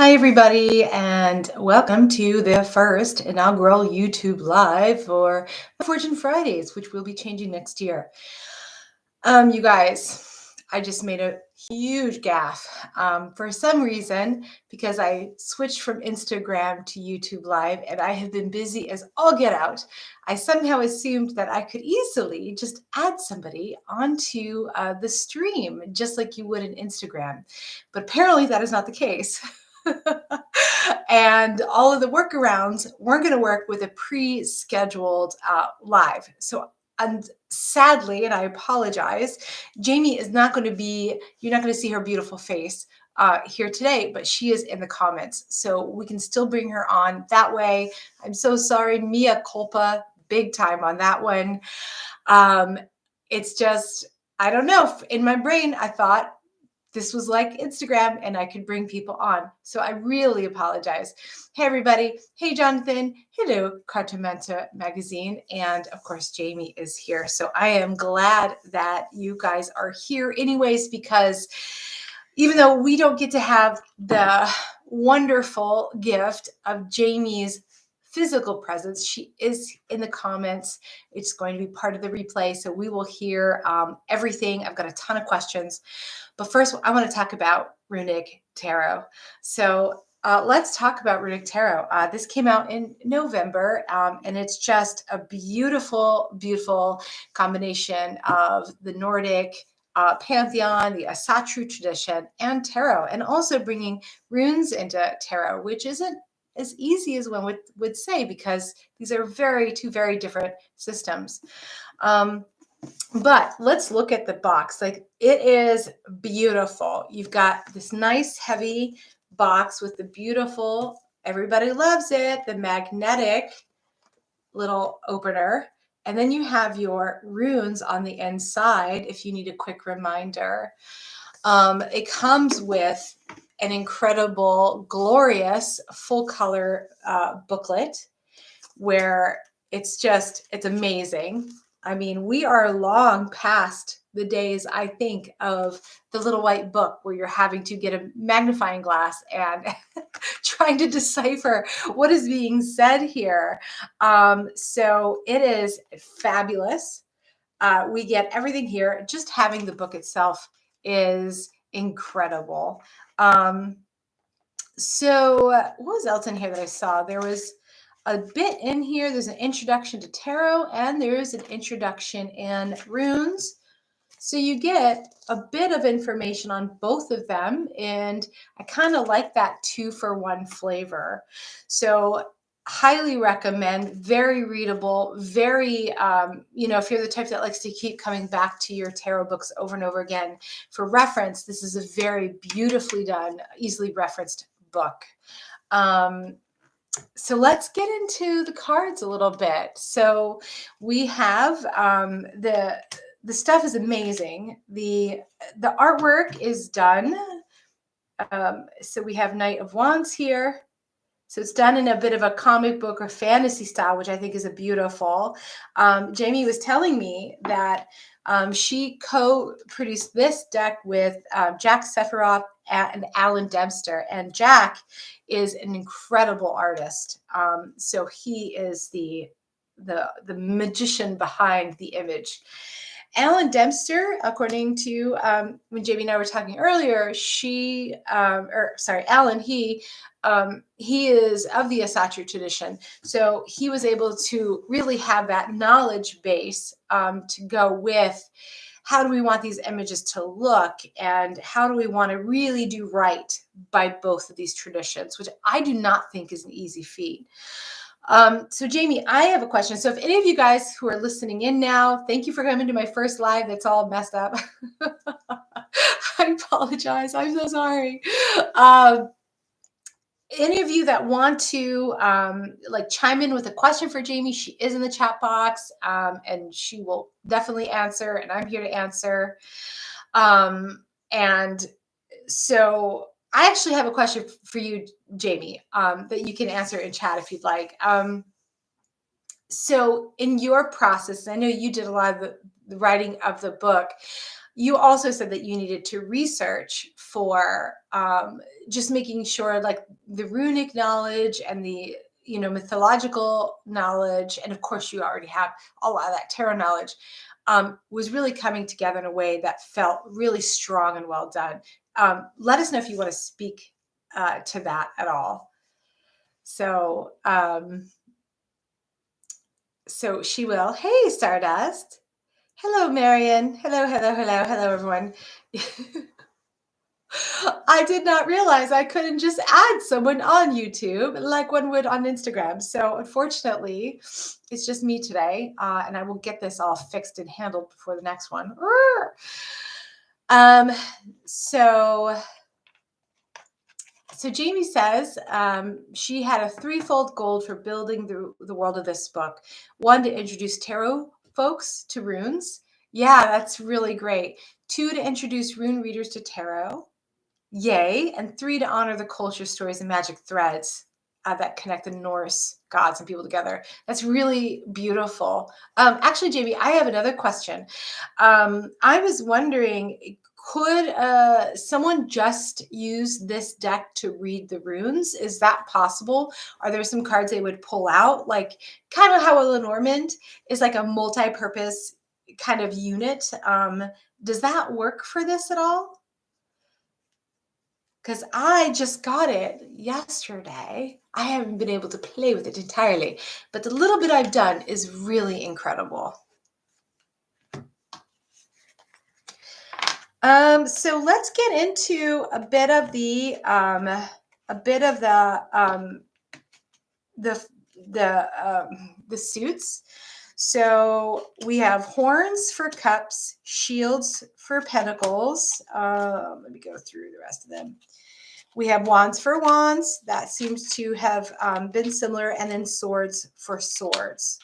Hi, everybody, and welcome to the first inaugural YouTube Live for Fortune Fridays, which will be changing next year. You guys, I just made a huge gaffe. For some reason, because I switched from Instagram to YouTube Live, and I have been busy as all get out, I somehow assumed that I could easily just add somebody onto the stream, just like you would in Instagram. But apparently that is not the case. And all of the workarounds weren't going to work with a pre-scheduled live. So, and sadly, and I apologize, Jaymi is not going to be, you're not going to see her beautiful face here today, but she is in the comments. So we can still bring her on that way. I'm so sorry, mea culpa, big time on that one. It's just, I don't know. In my brain, I thought, this was like Instagram and I could bring people on. So I really apologize. Hey, everybody. Hey, Jonathan. Hello, Cartomenta Magazine. And of course, Jaymi is here. So I am glad that you guys are here anyways, because even though we don't get to have the wonderful gift of Jaymi's physical presence, she is in the comments. It's going to be part of the replay. So we will hear everything. I've got a ton of questions. But first, I want to talk about Runic Tarot. So let's talk about Runic Tarot. This came out in November, and it's just a beautiful, beautiful combination of the Nordic pantheon, the Asatru tradition, and tarot, and also bringing runes into tarot, which isn't as easy as one would say, because these are two very different systems. But let's look at the box. Like, it is beautiful. You've got this nice heavy box with the beautiful, everybody loves it, the magnetic little opener. And then you have your runes on the inside if you need a quick reminder. It comes with an incredible, glorious, full color booklet where it's amazing. I mean, we are long past the days, I think, of the little white book where you're having to get a magnifying glass and trying to decipher what is being said here. So it is fabulous. We get everything here. Just having the book itself is incredible. So what was else in here that I saw? There was a bit in here. There's an introduction to tarot, and there's an introduction in runes. So you get a bit of information on both of them, and I kind of like that 2-for-1 flavor. So highly recommend. Very readable, very, if you're the type that likes to keep coming back to your tarot books over and over again for reference, this is a very beautifully done, easily referenced book. So let's get into the cards a little bit. So we have the stuff is amazing. The artwork is done. So we have Knight of Wands here. So it's done in a bit of a comic book or fantasy style, which I think is a beautiful. Jaymi was telling me that she co-produced this deck with Jack Sephiroth and Alan Dempster, and Jack is an incredible artist. So he is the magician behind the image. Alan Dempster, according to when Jaymi and I were talking earlier, Alan, he is of the Asatru tradition. So he was able to really have that knowledge base to go with how do we want these images to look, and how do we want to really do right by both of these traditions, which I do not think is an easy feat. So Jaymi, I have a question. So if any of you guys who are listening in now, thank you for coming to my first live that's all messed up. I apologize. I'm so sorry. Any of you that want to chime in with a question for Jaymi, she is in the chat box, and she will definitely answer, and I'm here to answer. And so I actually have a question for you, Jaymi, that you can answer in chat if you'd like. So in your process, I know you did a lot of the writing of the book. You also said that you needed to research for just making sure, like the runic knowledge and the mythological knowledge, and of course you already have a lot of that tarot knowledge, was really coming together in a way that felt really strong and well done. Let us know if you want to speak to that at all. So, so she will. Hey, Stardust. Hello, Marion. Hello, hello, hello, hello, everyone. I did not realize I couldn't just add someone on YouTube like one would on Instagram. So unfortunately, it's just me today, and I will get this all fixed and handled before the next one. Um, so Jaymi says she had a threefold goal for building the world of this book. One, to introduce tarot folks to runes. Yeah, that's really great. Two, to introduce rune readers to tarot. Yay. And three, to honor the culture, stories, and magic threads that connect the Norse gods and people together. That's really beautiful. Actually, Jaymi, I have another question. I was wondering, could someone just use this deck to read the runes? Is that possible? Are there some cards they would pull out? Like kind of how a Lenormand is like a multi-purpose kind of unit. Does that work for this at all? Because I just got it yesterday. I haven't been able to play with it entirely, but the little bit I've done is really incredible. So let's get into a bit of the suits. So we have horns for cups, shields for pentacles. Let me go through the rest of them. We have wands for wands. That seems to have been similar. And then swords for swords.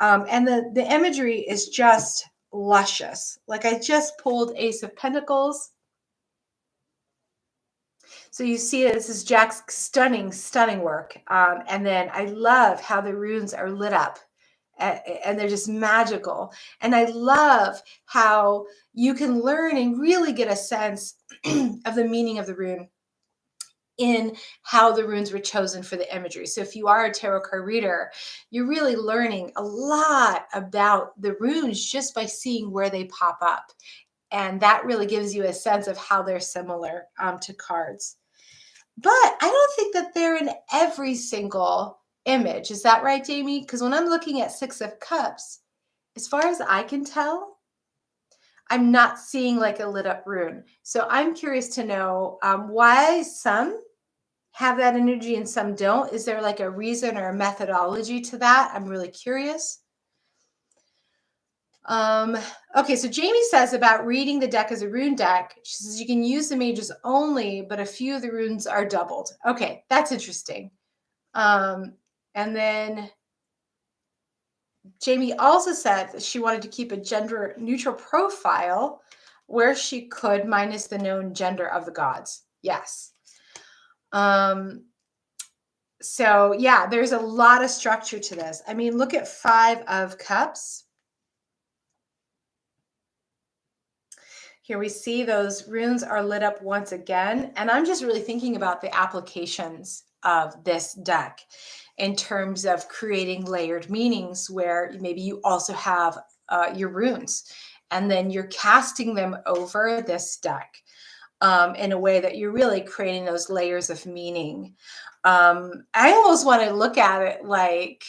And the imagery is just luscious. Like I just pulled Ace of Pentacles. So you see this is Jack's stunning, stunning work. And then I love how the runes are lit up. And they're just magical. And I love how you can learn and really get a sense of the meaning of the rune in how the runes were chosen for the imagery. So if you are a tarot card reader, you're really learning a lot about the runes just by seeing where they pop up. And that really gives you a sense of how they're similar to cards. But I don't think that they're in every single image. Is that right, Jaymi? Because when I'm looking at Six of Cups, as far as I can tell, I'm not seeing like a lit up rune. So I'm curious to know why some have that energy and some don't. Is there like a reason or a methodology to that? I'm really curious. Okay, so Jaymi says about reading the deck as a rune deck. She says you can use the mages only, but a few of the runes are doubled. Okay, that's interesting. And then Jaymi also said that she wanted to keep a gender neutral profile where she could, minus the known gender of the gods. Yes. So yeah, there's a lot of structure to this. I mean, look at Five of Cups. Here we see those runes are lit up once again. And I'm just really thinking about the applications of this deck in terms of creating layered meanings where maybe you also have your runes and then you're casting them over this deck in a way that you're really creating those layers of meaning. I almost want to look at it like,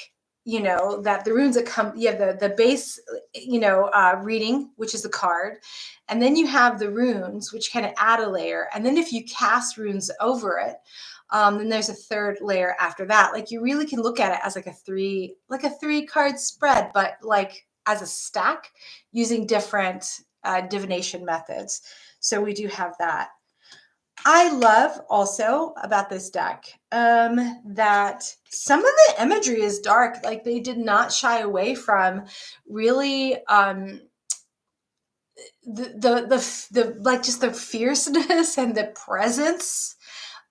that the runes that come, you have the base, reading, which is the card. And then you have the runes, which kind of add a layer. And then if you cast runes over it, then there's a third layer after that. Like you really can look at it as like a three card spread, but like as a stack using different divination methods. So we do have that. I love also about this deck that some of the imagery is dark. Like they did not shy away from really the like just the fierceness and the presence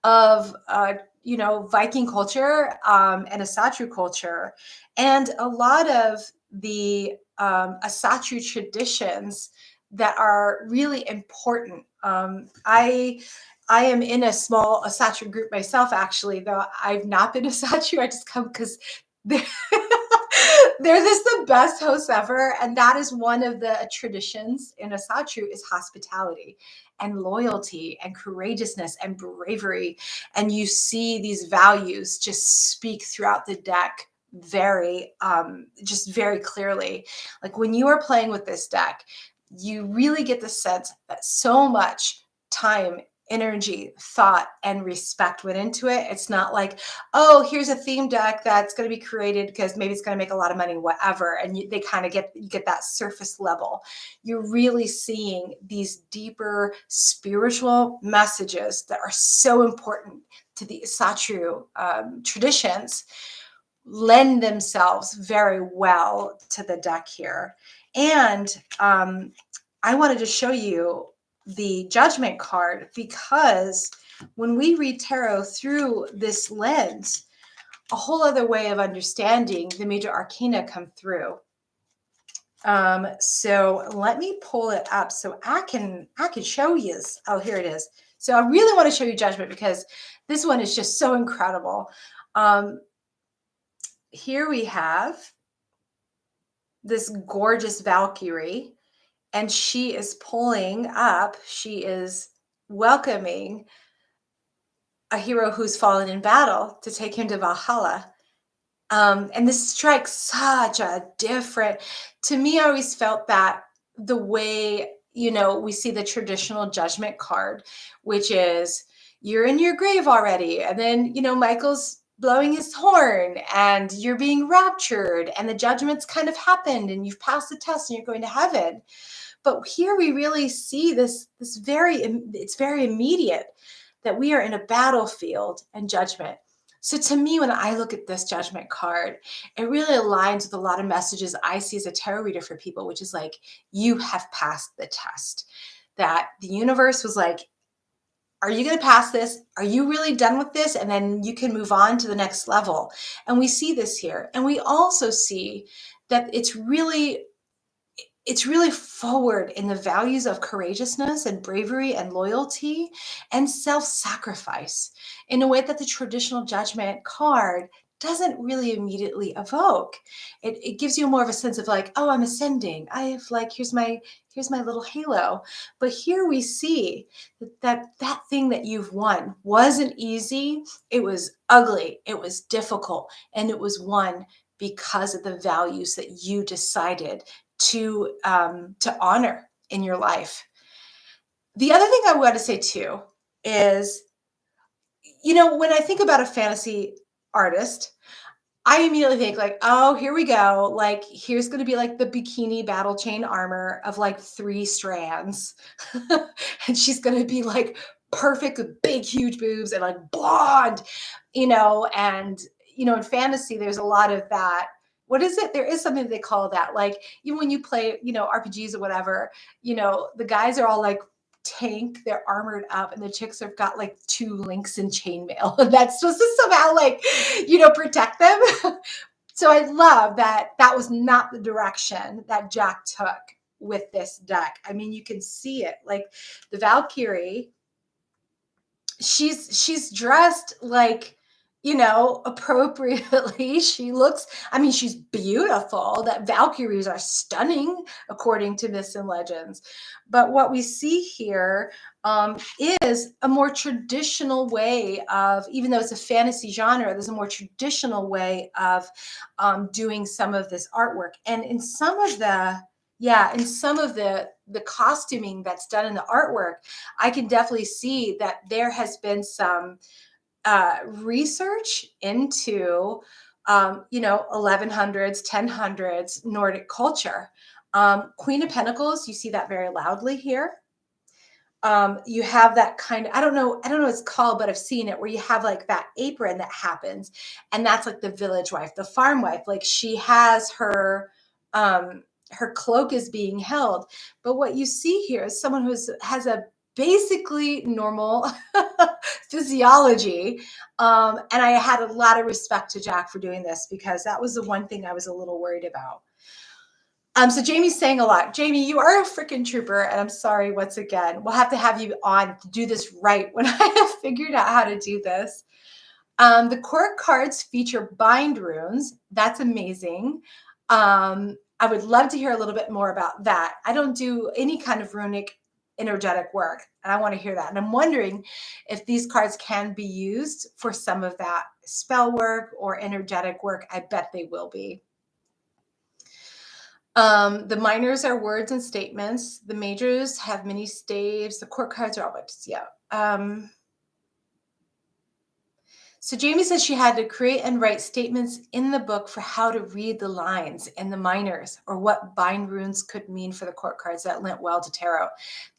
of Viking culture and Asatru culture, and a lot of the Asatru traditions that are really important. I am in a Satru group myself, actually, though I've not been a Satru. I just come because they're, they're just the best hosts ever. And that is one of the traditions in a Satru is hospitality and loyalty and courageousness and bravery. And you see these values just speak throughout the deck just very clearly. Like when you are playing with this deck, you really get the sense that so much time, energy, thought, and respect went into it. It's not like, oh, here's a theme deck that's going to be created because maybe it's going to make a lot of money, whatever. And they kind of you get that surface level. You're really seeing these deeper spiritual messages that are so important to the Satru traditions lend themselves very well to the deck here. And I wanted to show you the Judgment card because when we read tarot through this lens, a whole other way of understanding the major arcana come through. So let me pull it up so I can show you. Oh, here it is. So I really want to show you Judgment because this one is just so incredible. Here we have this gorgeous Valkyrie, and she is pulling up, she is welcoming a hero who's fallen in battle to take him to Valhalla. And this strikes such a different, to me, I always felt that the way, we see the traditional Judgment card, which is you're in your grave already. And then, Michael's blowing his horn and you're being raptured and the judgment's kind of happened and you've passed the test and you're going to heaven. But here we really see it's very immediate that we are in a battlefield and judgment. So to me, when I look at this Judgment card, it really aligns with a lot of messages I see as a tarot reader for people, which is like, you have passed the test. That the universe was like, are you going to pass this? Are you really done with this? And then you can move on to the next level. And we see this here. And we also see that it's really forward in the values of courageousness and bravery and loyalty and self-sacrifice in a way that the traditional Judgment card doesn't really immediately evoke. It gives you more of a sense of like, oh, I'm ascending. I have like, here's my little halo. But here we see that thing that you've won wasn't easy. It was ugly. It was difficult. And it was won because of the values that you decided to honor in your life. The other thing I want to say too is, when I think about a fantasy artist, I immediately think like, oh, here we go. Like, here's going to be like the bikini battle chain armor of like 3 strands. And she's going to be like perfect with big, huge boobs and like blonde, and, in fantasy, there's a lot of that. What is it? There is something they call that. Like, even when you play, RPGs or whatever, the guys are all like tank, they're armored up, and the chicks have got like 2 links in chainmail. That's supposed to somehow like, protect them. So I love that was not the direction that Jack took with this deck. I mean, you can see it. Like the Valkyrie, she's dressed like, appropriately. She's beautiful. That Valkyries are stunning according to myths and legends. But what we see here is a more traditional way of, even though it's a fantasy genre, there's a more traditional way of doing some of this artwork. And in some of the costuming that's done in the artwork, I can definitely see that there has been some research into 1100s, 1000s Nordic culture. Queen of Pentacles, you see that very loudly here. You have that kind of, I don't know what it's called, but I've seen it, where you have like that apron that happens, and that's like the village wife, the farm wife. Like she has her cloak is being held. But what you see here is someone who has a basically normal physiology. And I had a lot of respect to Jack for doing this, because that was the one thing I was a little worried about. So Jaymi's saying a lot. Jaymi, you are a freaking trooper, and I'm sorry once again. We'll have to have you on to do this right when I have figured out how to do this. The court cards feature bind runes. That's amazing. I would love to hear a little bit more about that. I don't do any kind of runic energetic work, and I want to hear that. And I'm wondering if these cards can be used for some of that spell work or energetic work. I bet they will be. The minors are words and statements. The majors have many staves. The court cards are all books. Yeah. So Jaymi says she had to create and write statements in the book for how to read the lines in the minors or what bind runes could mean for the court cards that lent well to tarot.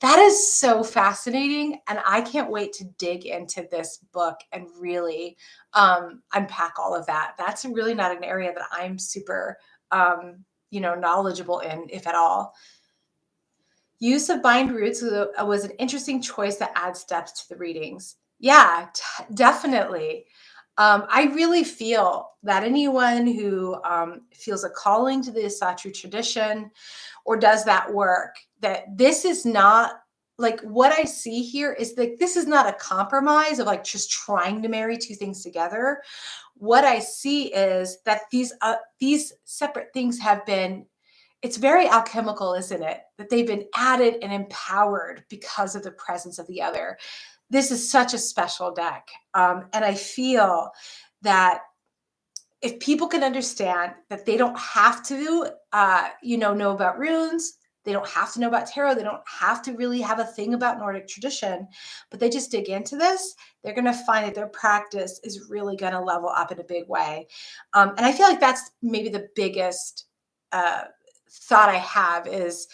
That is so fascinating. And I can't wait to dig into this book and really unpack all of that. That's really not an area that I'm super, knowledgeable in, if at all. Use of bind roots was an interesting choice that adds depth to the readings. Yeah, definitely. I really feel that anyone who feels a calling to the Asatru tradition or does that work, that this is not like what I see here is that this is not a compromise of like just trying to marry two things together. What I see is that these separate things have been, it's very alchemical, isn't it? That they've been added and empowered because of the presence of the other. This is such a special deck. And I feel that if people can understand that they don't have to, know about runes, they don't have to know about tarot, they don't have to really have a thing about Nordic tradition, but they just dig into this, they're going to find that their practice is really going to level up in a big way. And I feel like that's maybe the biggest thought I have is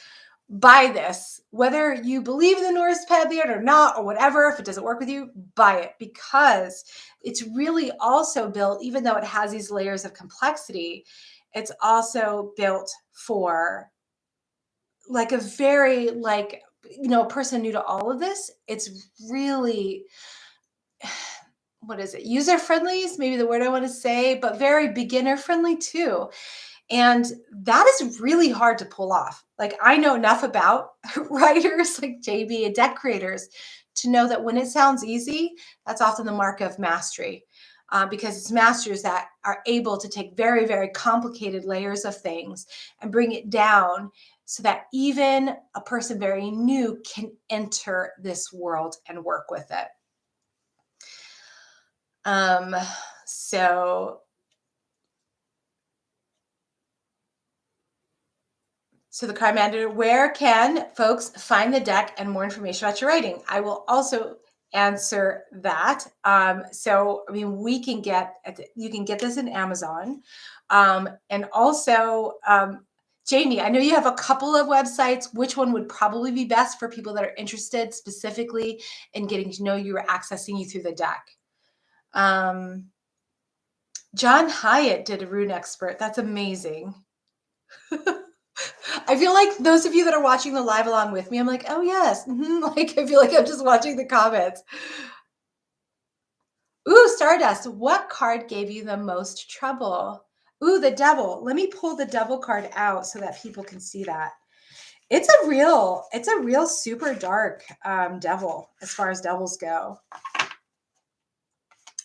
buy this, whether you believe in the Norse pantheon or not, or whatever. If it doesn't work with you, buy it, because it's really also built, even though it has these layers of complexity, it's also built for like a very person new to all of this. It's really, what is it? User friendly is maybe the word I want to say, but very beginner friendly too. And that is really hard to pull off. Like, I know enough about writers like JB and deck creators to know that when it sounds easy, that's often the mark of mastery, because it's masters that are able to take very, very complicated layers of things and bring it down so that even a person very new can enter this world and work with it. So the card manager, where can folks find the deck and more information about your writing? I will also answer that. We can you can get this in Amazon. And also, Jaymi, I know you have a couple of websites. Which one would probably be best for people that are interested specifically in getting to know you or accessing you through the deck? John Hyatt did a Rune Expert. That's amazing. I feel like those of you that are watching the live along with me, I'm like, oh yes. Like, I feel like I'm just watching the comments. Ooh, Stardust. What card gave you the most trouble? Ooh, the Devil. Let me pull the Devil card out so that people can see that. It's a real super dark devil as far as devils go.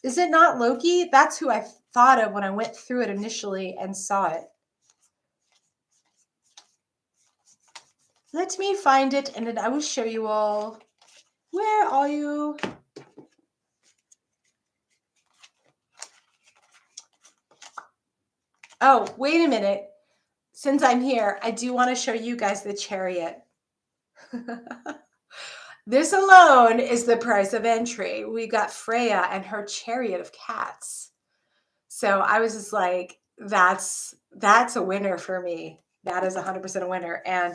Is it not Loki? That's who I thought of when I went through it initially and saw it. Let me find it, and then I will show you all. Where are you? Oh, wait a minute. Since I'm here, I do want to show you guys the Chariot. This alone is the price of entry. We got Freya and her Chariot of Cats. So I was just like, that's a winner for me. That is 100% a winner. And,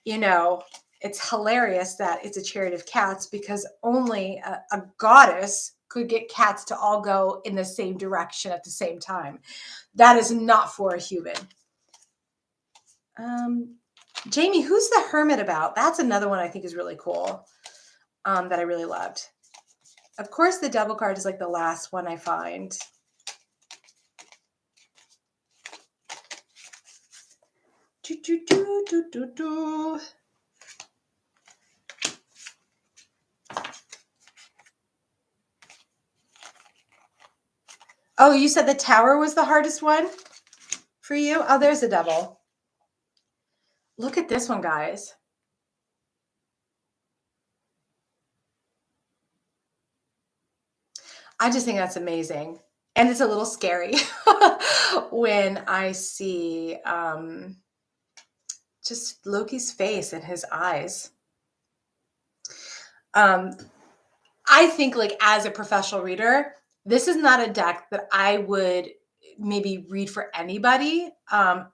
it's hilarious that it's a Chariot of Cats because only a goddess could get cats to all go in the same direction at the same time. That is not for a human. Jaymi, who's the Hermit about? That's another one I think is really cool, that I really loved. Of course, the Devil card is like the last one I find. Do, do, do, do, do, do. Oh, you said the Tower was the hardest one for you? Oh, there's a double. Look at this one, guys. I just think that's amazing. And it's a little scary when I see just Loki's face and his eyes. I think, like, as a professional reader, this is not a deck that I would maybe read for anybody.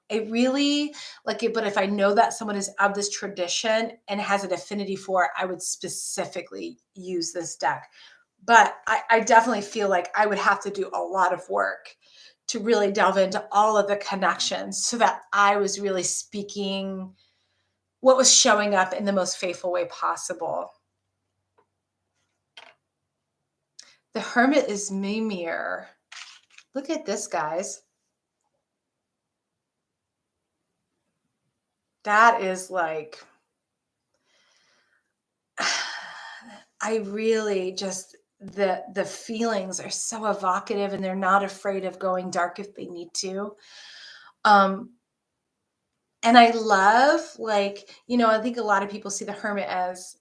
It really like it, but if I know that someone is of this tradition and has an affinity for it, I would specifically use this deck. But I definitely feel like I would have to do a lot of work to really delve into all of the connections so that I was really speaking what was showing up in the most faithful way possible. The Hermit is Mimir. Look at this, guys. That is like, I really just, the feelings are so evocative and they're not afraid of going dark if they need to. Um, and I love, like, I think a lot of people see the Hermit as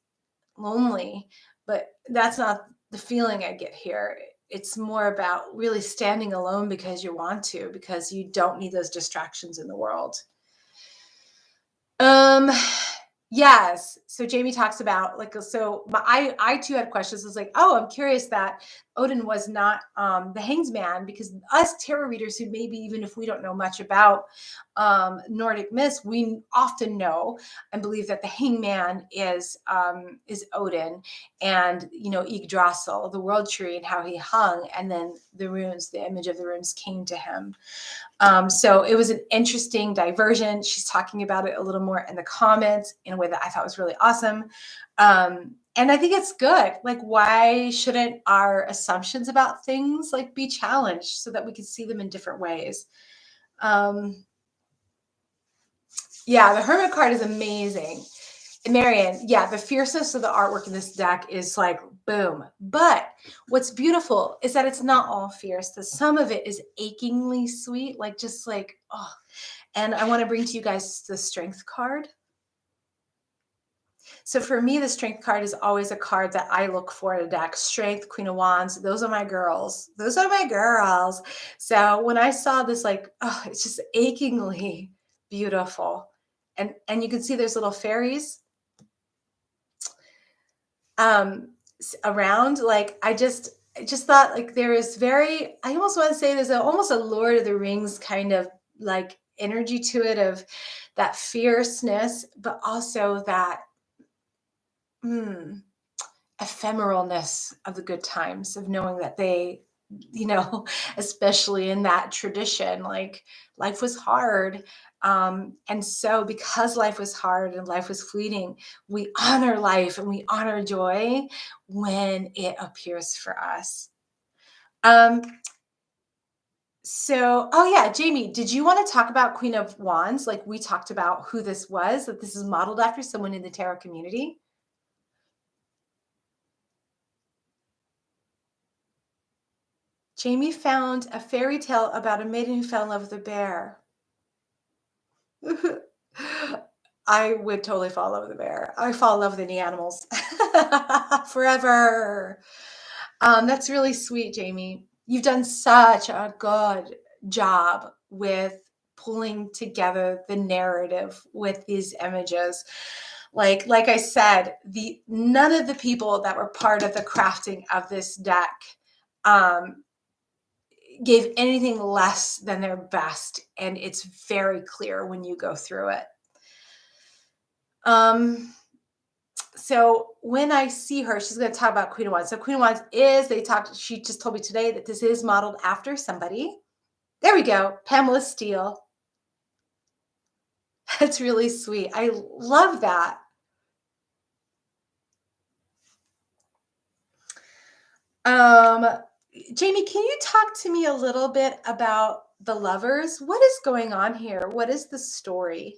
lonely, but that's not the feeling I get here. It's more about really standing alone because you want to, because you don't need those distractions in the world. Um, yes. So Jaymi talks about, like, so I too had questions. I was like, oh, I'm curious that Odin was not the Hangsman, because us tarot readers who maybe even if we don't know much about Nordic myths, we often know and believe that the Hangman is Odin, and Yggdrasil, the world tree, and how he hung, and then the runes, the image of the runes came to him. So it was an interesting diversion. She's talking about it a little more in the comments in a way that I thought was really awesome. And I think it's good. Like, why shouldn't our assumptions about things like be challenged so that we can see them in different ways? Yeah, the Hermit card is amazing. Marion, yeah, the fierceness of the artwork in this deck is like boom. But what's beautiful is that it's not all fierce. That some of it is achingly sweet, like just like, oh. And I want to bring to you guys the Strength card. So for me, the Strength card is always a card that I look for in a deck. Strength, Queen of Wands, those are my girls. Those are my girls. So when I saw this, like, oh, it's just achingly beautiful. And you can see there's little fairies around. Like, I just thought, like, there is very, I almost want to say there's almost a Lord of the Rings kind of like energy to it, of that fierceness, but also that ephemeralness of the good times, of knowing that they, especially in that tradition, like, life was hard. And so because life was hard and life was fleeting, we honor life and we honor joy when it appears for us. Um, so, oh yeah, Jaymi, did you want to talk about Queen of Wands? Like, we talked about who this was, that this is modeled after someone in the tarot community. Jaymi found a fairy tale about a maiden who fell in love with a bear. I would totally fall in love with a bear. I fall in love with any animals forever. That's really sweet, Jaymi. You've done such a good job with pulling together the narrative with these images. Like I said, the none of the people that were part of the crafting of this deck um, gave anything less than their best, and it's very clear when you go through it. So when I see her, she's going to talk about Queen of Wands. So Queen of Wands she just told me today that this is modeled after somebody. There we go, Pamela Steele. That's really sweet. I love that. Jaymi, can you talk to me a little bit about the lovers? What is going on here? What is the story?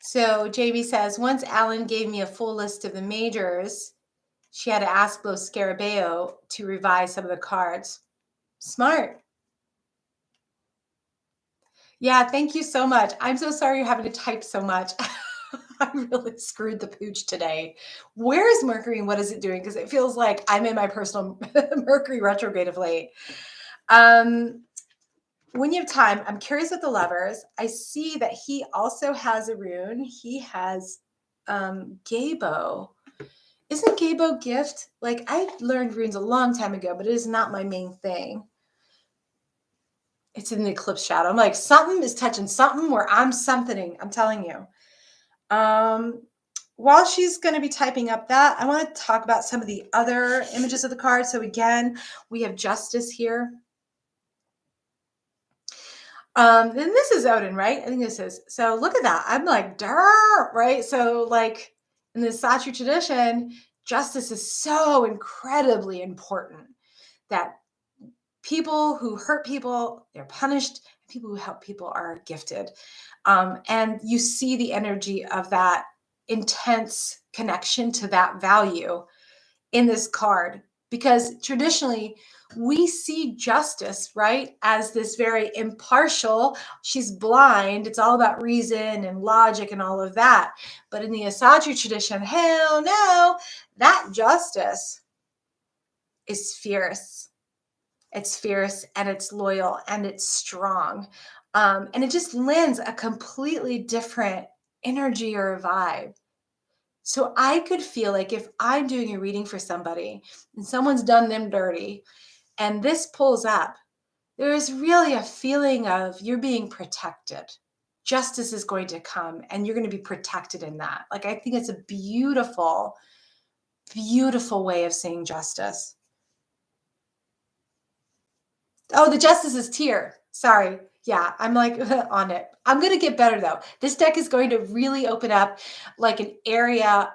So Jaymi says, once Alan gave me a full list of the majors, she had to ask Los Scarabeo to revise some of the cards. Smart. Yeah, thank you so much. I'm so sorry you're having to type so much. I really screwed the pooch today. Where is Mercury and what is it doing? Because it feels like I'm in my personal Mercury retrograde of late. When you have time, I'm curious with the lovers. I see that he also has a rune. He has Gabo. Isn't Gabo gift? Like, I learned runes a long time ago, but it is not my main thing. It's in the eclipse shadow. I'm like, something is touching something where I'm something. I'm telling you. While she's going to be typing up that, I want to talk about some of the other images of the card. So again, we have Justice here. Then this is Odin, right? I think this is. So look at that. I'm like, Durr, right? So like in the Sachi tradition, justice is so incredibly important that people who hurt people, they're punished. People who help people are gifted. And you see the energy of that intense connection to that value in this card, because traditionally we see justice, right, as this very impartial, she's blind, it's all about reason and logic and all of that. But in the Asatru tradition, hell no, that justice is fierce. It's fierce and it's loyal and it's strong. And it just lends a completely different energy or a vibe. So I could feel like if I'm doing a reading for somebody and someone's done them dirty and this pulls up, there is really a feeling of you're being protected. Justice is going to come and you're going to be protected in that. Like, I think it's a beautiful, beautiful way of seeing justice. Oh, the justice is tier. Sorry. Yeah, I'm like on it. I'm going to get better though. This deck is going to really open up like an area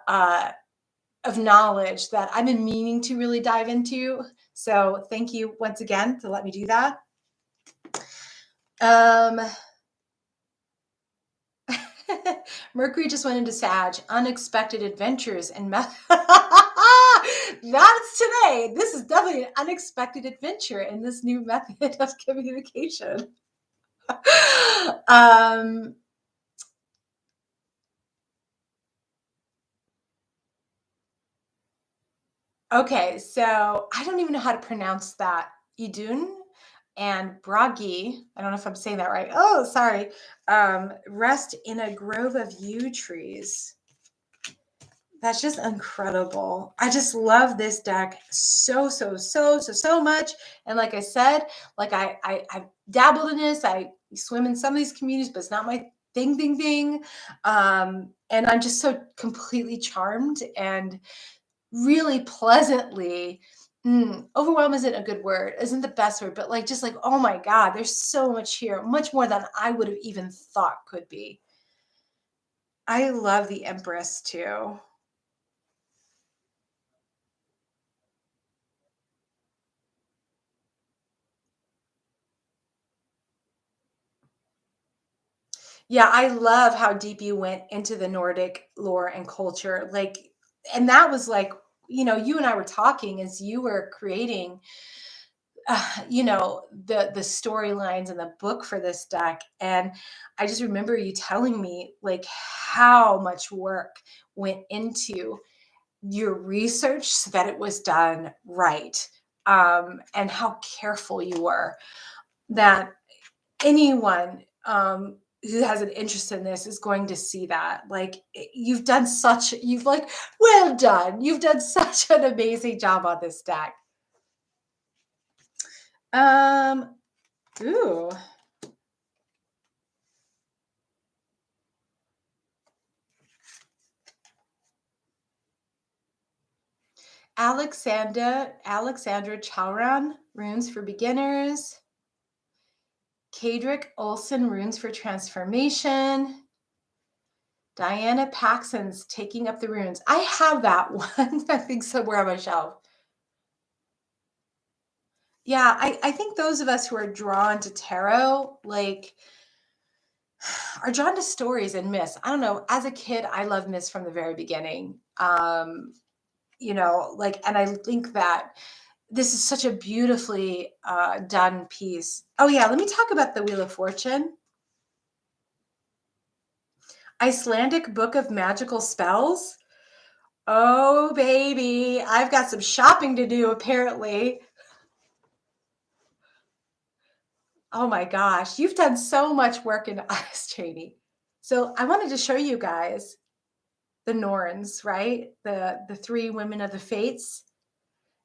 of knowledge that I've been meaning to really dive into. So thank you once again to let me do that. Mercury just went into Sag. Unexpected adventures and that's today. This is definitely an unexpected adventure in this new method of communication. Okay, so I don't even know how to pronounce that. Idun and Bragi, I don't know if I'm saying that right. Oh, sorry. Rest in a grove of yew trees. That's just incredible. I just love this deck so much. And like I said, like I've dabbled in this. I swim in some of these communities, but it's not my thing. And I'm just so completely charmed and really pleasantly overwhelmed isn't a good word, isn't the best word, but like just like, oh my God, there's so much here, much more than I would have even thought could be. I love the Empress too. Yeah, I love how deep you went into the Nordic lore and culture. Like, and that was like, you and I were talking as you were creating the storylines and the book for this deck, and I just remember you telling me like how much work went into your research so that it was done right, and how careful you were that anyone who has an interest in this is going to see that. Like, you've like, well done, you've done such an amazing job on this deck. Ooh. Alexandra Chauran, runes for beginners. Kadrick Olson, runes for transformation. Diana Paxson's taking up the runes. I have that one, I think, somewhere on my shelf. Yeah, I think those of us who are drawn to tarot, like, are drawn to stories and myths. I don't know. As a kid, I loved myths from the very beginning. Like, and I think that this is such a beautifully done piece. Oh yeah, let me talk about the Wheel of Fortune. Icelandic Book of Magical Spells. Oh baby, I've got some shopping to do apparently. Oh my gosh, you've done so much work in us, Jaymi. So I wanted to show you guys the Norns, right? The three women of the fates,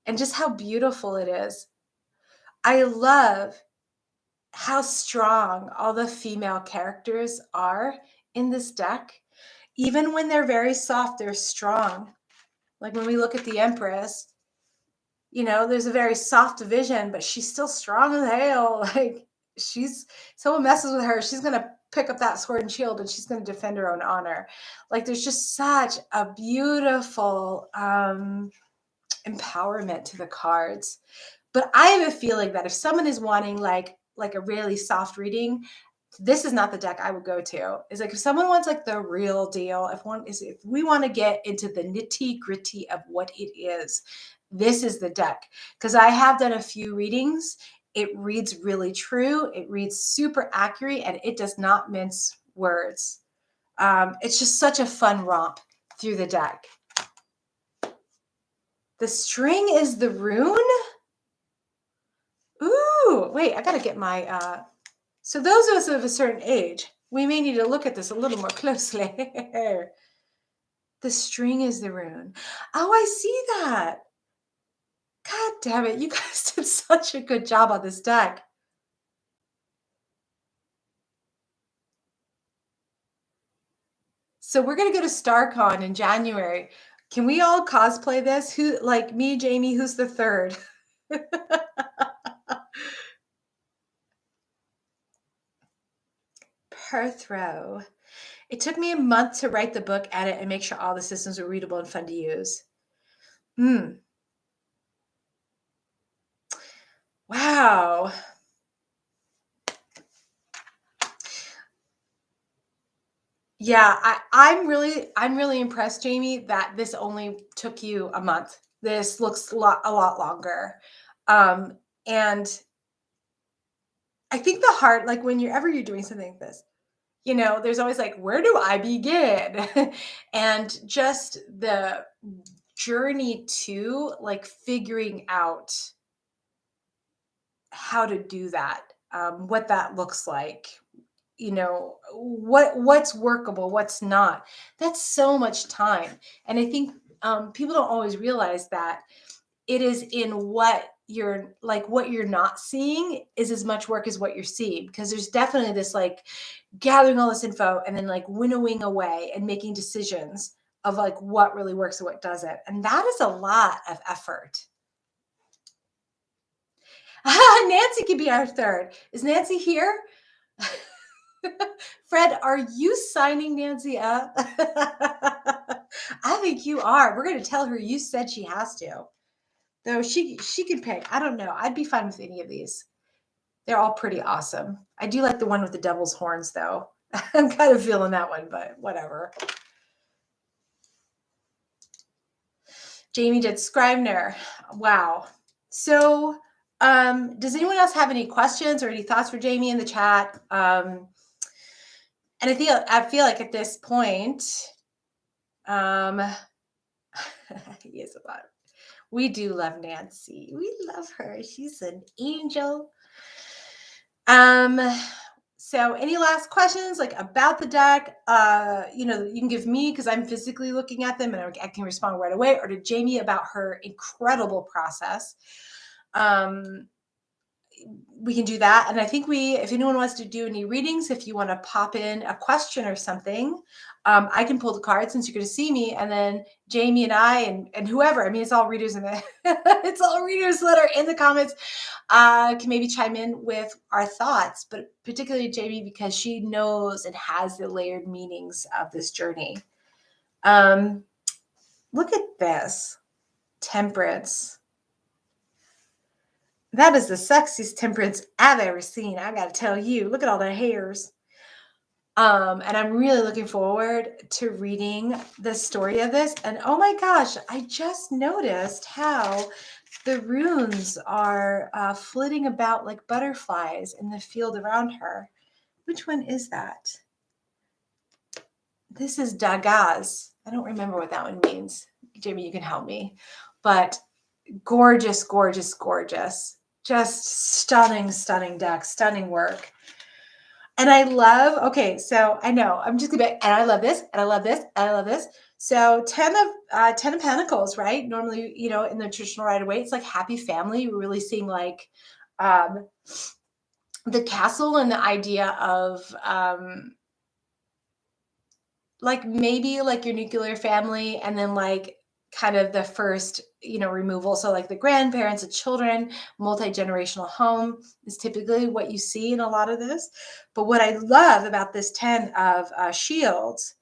and just how beautiful it is. I love how strong all the female characters are in this deck. Even when they're very soft, they're strong. Like when we look at the Empress, there's a very soft vision, but she's still strong as hell. Like someone messes with her, she's gonna pick up that sword and shield and she's gonna defend her own honor. Like there's just such a beautiful empowerment to the cards. But I have a feeling that if someone is wanting like a really soft reading, this is not the deck I would go to. Is like if someone wants like the real deal, if we want to get into the nitty gritty of what it is, this is the deck. Because I have done a few readings. It reads really true. It reads super accurate, and it does not mince words. It's just such a fun romp through the deck. The string is the rune. Ooh, wait, I gotta get my so those of us of a certain age, we may need to look at this a little more closely. The string is the rune. Oh, I see that. God damn it. You guys did such a good job on this deck. So we're going to go to StarCon in January. Can we all cosplay this? Who, like me, Jaymi, who's the third? Per throw. It took me a month to write the book, edit, and make sure all the systems were readable and fun to use. Wow. Yeah, I'm really impressed, Jaymi, that this only took you a month. This looks a lot longer. And I think the hard, like when you're doing something like this, there's always like, where do I begin? And just the journey to like figuring out how to do that, what that looks like, what's workable, what's not. That's so much time. And I think people don't always realize that it is in what you're not seeing is as much work as what you're seeing, because there's definitely this like gathering all this info and then like winnowing away and making decisions of like what really works and what doesn't, and that is a lot of effort. Nancy could be our third. Is Nancy here? Fred, are you signing Nancy up? I think you are. We're going to tell her you said she has to. Though she can pick. I don't know. I'd be fine with any of these. They're all pretty awesome. I do like the one with the devil's horns, though. I'm kind of feeling that one, but whatever. Jaymi did Scribner. Wow. So does anyone else have any questions or any thoughts for Jaymi in the chat? And I feel like at this point, yes, a lot. We do love Nancy. We love her. She's an angel. So any last questions like about the deck? You can give me because I'm physically looking at them and I can respond right away, or to Jaymi about her incredible process. We can do that. And I think if anyone wants to do any readings, if you want to pop in a question or something, I can pull the card since you're going to see me. And then Jaymi and I and whoever, I mean, it's all readers it's all readers that are in the comments, can maybe chime in with our thoughts, but particularly Jaymi, because she knows and has the layered meanings of this journey. Look at this. Temperance. That is the sexiest temperance I've ever seen. I got to tell you, look at all the hairs. And I'm really looking forward to reading the story of this. And oh my gosh, I just noticed how the runes are flitting about like butterflies in the field around her. Which one is that? This is Dagaz. I don't remember what that one means. Jaymi, you can help me. But gorgeous, gorgeous, gorgeous. Just stunning, stunning deck, stunning work. And I love, okay, so I know I'm just gonna be, and I love this, and I love this, and I love this. So 10 of Pentacles, right? Normally, you know, in the traditional right away, it's like happy family. We're really seeing like um, the castle and the idea of like maybe like your nuclear family, and then like kind of the first, you know, removal. So like the grandparents, the children, multi-generational home is typically what you see in a lot of this. But what I love about this 10 of shields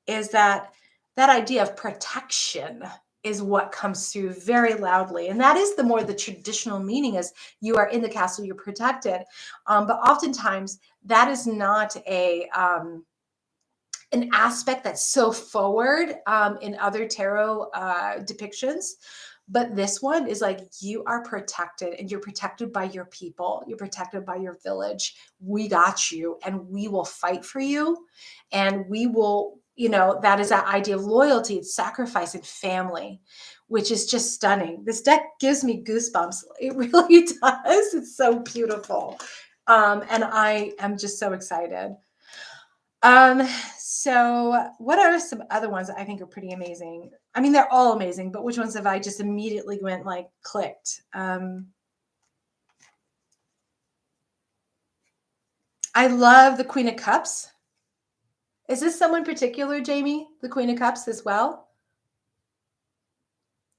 is that that idea of protection is what comes through very loudly. And that is the more the traditional meaning is you are in the castle, you're protected. But oftentimes that is not an aspect that's so forward in other tarot depictions. But this one is like you are protected, and you're protected by your people. You're protected by your village. We got you, and we will fight for you. And we will, you know, that is that idea of loyalty, sacrifice, and family, which is just stunning. This deck gives me goosebumps. It really does. It's so beautiful. And I am just so excited. Um, so what are some other ones that I think are pretty amazing? I mean, they're all amazing, but which ones have I just immediately went like clicked? I love the Queen of Cups. Is this someone particular, Jaymi? The Queen of Cups as well?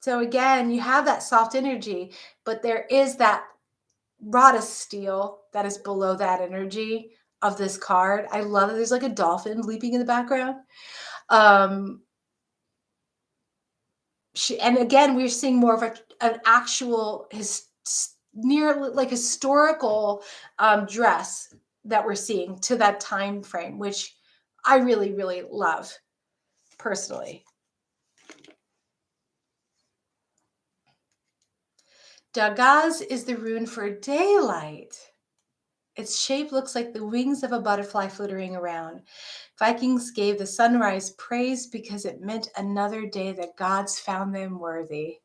So again, you have that soft energy, but there is that rod of steel that is below that energy of this card. I love it. There's like a dolphin leaping in the background. Um, and again, we're seeing more of an actual near like historical dress that we're seeing to that time frame, which I really, really love personally. Dagaz is the rune for daylight. Its shape looks like the wings of a butterfly fluttering around. Vikings gave the sunrise praise because it meant another day that gods found them worthy.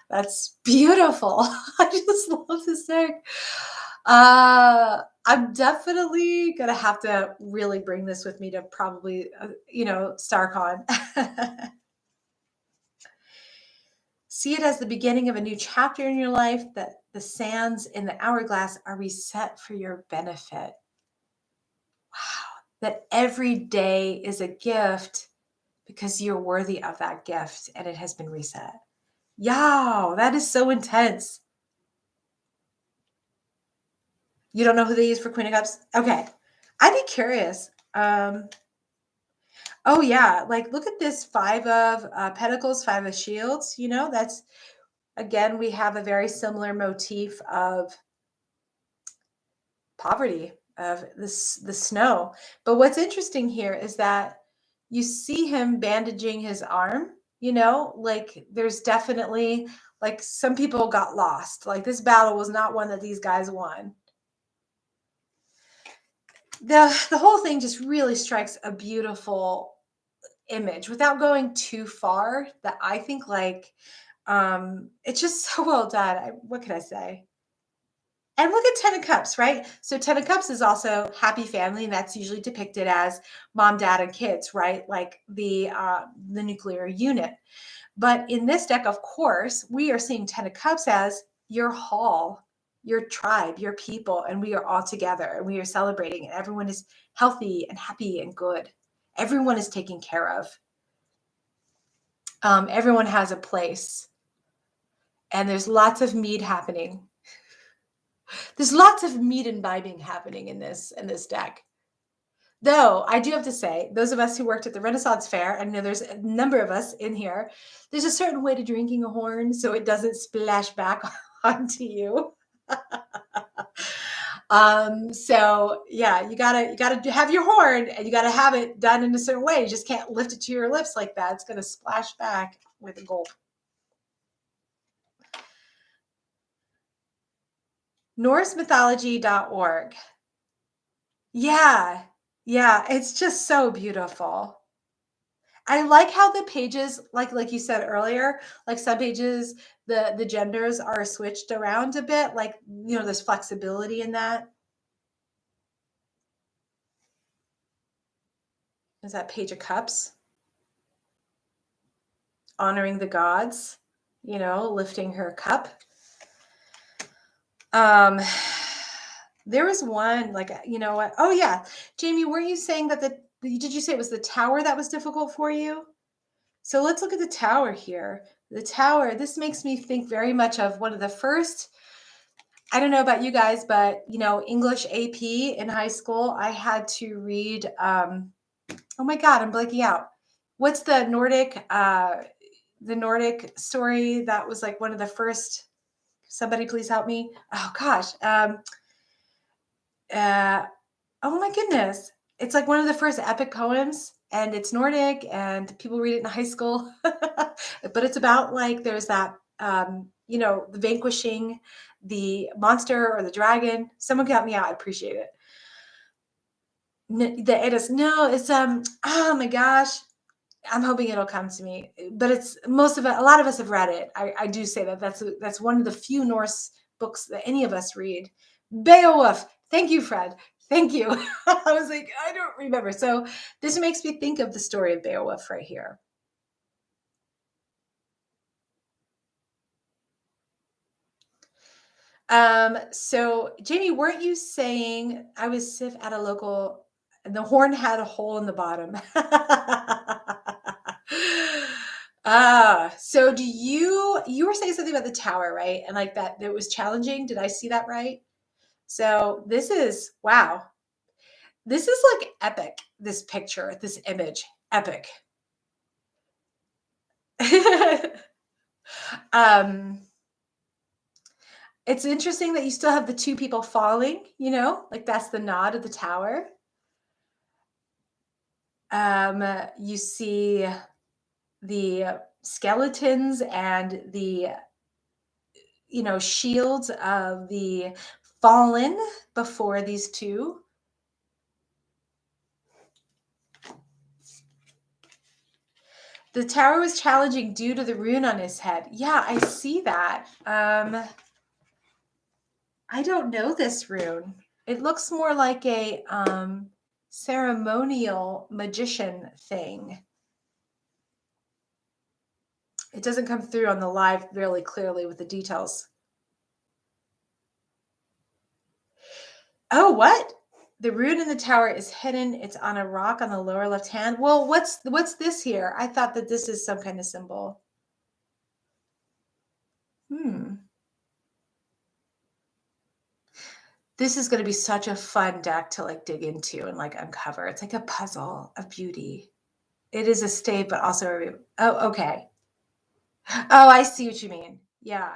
That's beautiful. I just love this deck. I'm definitely gonna have to really bring this with me to probably, you know, StarCon. See it as the beginning of a new chapter in your life, that the sands in the hourglass are reset for your benefit. Wow. That every day is a gift because you're worthy of that gift and it has been reset. Yow, that is so intense. You don't know who they use for Queen of Cups? Okay. I'd be curious. Oh yeah, like look at this 5 of Pentacles, 5 of Shields. You know, that's again, we have a very similar motif of poverty, of this the snow. But what's interesting here is that you see him bandaging his arm, you know, like there's definitely like some people got lost. Like this battle was not one that these guys won. The whole thing just really strikes a beautiful image without going too far, that I think like it's just so well done. What can I say? And look at 10 of Cups, right? So 10 of Cups is also happy family, and that's usually depicted as mom, dad, and kids, right? Like the nuclear unit. But in this deck, of course, we are seeing 10 of Cups as your hall, your tribe, your people, and we are all together and we are celebrating, and everyone is healthy and happy and good. Everyone is taken care of. Everyone has a place, and there's lots of mead happening. There's lots of mead imbibing happening in this deck. Though I do have to say, those of us who worked at the Renaissance Fair, I know there's a number of us in here, there's a certain way to drinking a horn so it doesn't splash back onto you. So yeah, you gotta have your horn, and you gotta have it done in a certain way. You just can't lift it to your lips like that. It's gonna splash back with a gulp. NorseMythology.org. Yeah. Yeah, it's just so beautiful. I like how the pages, like you said earlier, like some pages, the genders are switched around a bit. Like, there's flexibility in that. Is that Page of Cups? Honoring the gods, lifting her cup. Um, there was one, like, what? Oh yeah, Jaymi, weren't you saying that did you say it was the tower that was difficult for you? So let's look at the tower here. The tower, this makes me think very much of one of the first, I don't know about you guys, but English AP in high school, I had to read, oh my God, I'm blanking out. What's the Nordic story that was like one of the first, somebody please help me. Oh gosh. Uh, oh my goodness. It's like one of the first epic poems, and it's Nordic, and people read it in high school. But it's about, like, there's that, the vanquishing the monster or the dragon. Someone can help me out. I appreciate it. It is, no, it's, oh my gosh. I'm hoping it'll come to me, but it's most of it. A lot of us have read it. I do say that that's one of the few Norse books that any of us read. Beowulf. Thank you, Fred. Thank you. I was like, I don't remember. So this makes me think of the story of Beowulf right here. So Jaymi, weren't you saying I was at a local, and the horn had a hole in the bottom? So you were saying something about the tower, right? And like that it was challenging. Did I see that right? So this is, wow. This is like epic, this picture, this image. Epic. um it's interesting that you still have the two people falling, like that's the nod of the tower. You see the skeletons and the shields of the fallen before these two. The tower was challenging due to the rune on his head. Yeah, I see that. I don't know this rune. It looks more like a ceremonial magician thing. It doesn't come through on the live really clearly with the details. Oh, what? The rune in the tower is hidden. It's on a rock on the lower left hand. Well, what's this here? I thought that this is some kind of symbol. This is going to be such a fun deck to like dig into and like uncover. It's like a puzzle of beauty. It is a state, but also oh, okay. Oh, I see what you mean. Yeah.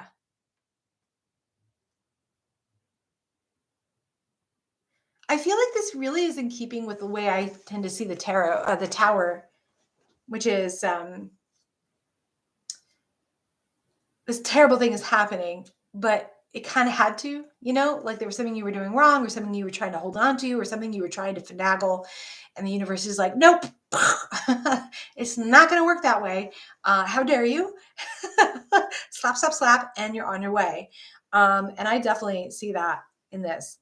I feel like this really is in keeping with the way I tend to see the tarot, the tower, which is this terrible thing is happening, but it kind of had to, like there was something you were doing wrong, or something you were trying to hold on to, or something you were trying to finagle, and the universe is like, nope, it's not going to work that way. How dare you? Slap, slap, slap, and you're on your way. And I definitely see that in this,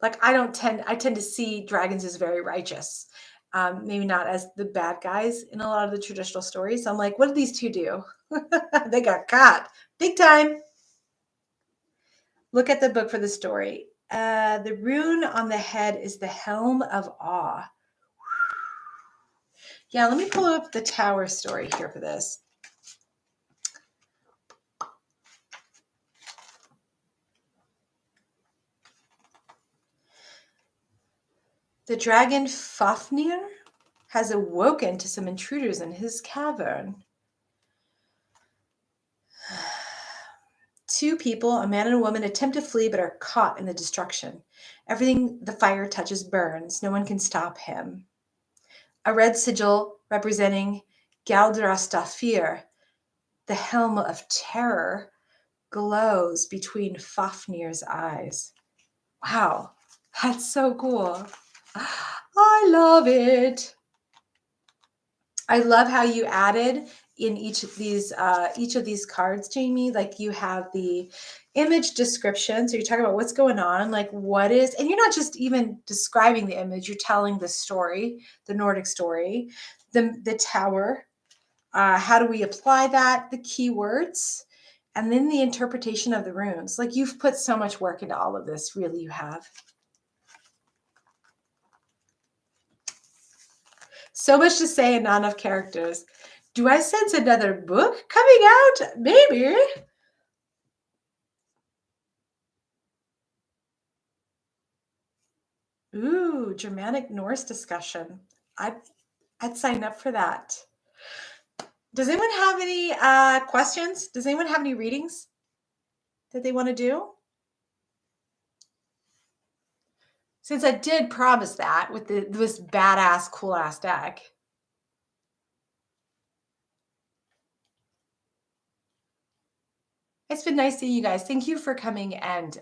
like I tend to see dragons as very righteous. Maybe not as the bad guys in a lot of the traditional stories. So I'm like, what did these two do? They got caught big time. Look at the book for the story. The rune on the head is the helm of awe. Yeah, let me pull up the tower story here for this. The dragon Fafnir has awoken to some intruders in his cavern. Two people, a man and a woman, attempt to flee but are caught in the destruction. Everything the fire touches burns. No one can stop him. A red sigil representing Galdrastafir, the helm of terror, glows between Fafnir's eyes. Wow, that's so cool. I love it. I love how you added in each of these cards, Jaymi. Like you have the image description. So you're talking about what's going on, like what is, and you're not just even describing the image, you're telling the story, the Nordic story, the tower. How do we apply that? The keywords, and then the interpretation of the runes. Like you've put so much work into all of this, really, you have. So much to say and not enough characters. Do I sense another book coming out? Maybe. Ooh, Germanic Norse discussion. I'd sign up for that. Does anyone have any questions? Does anyone have any readings that they want to do? Since I did promise that with this badass, cool ass deck. It's been nice seeing you guys. Thank you for coming and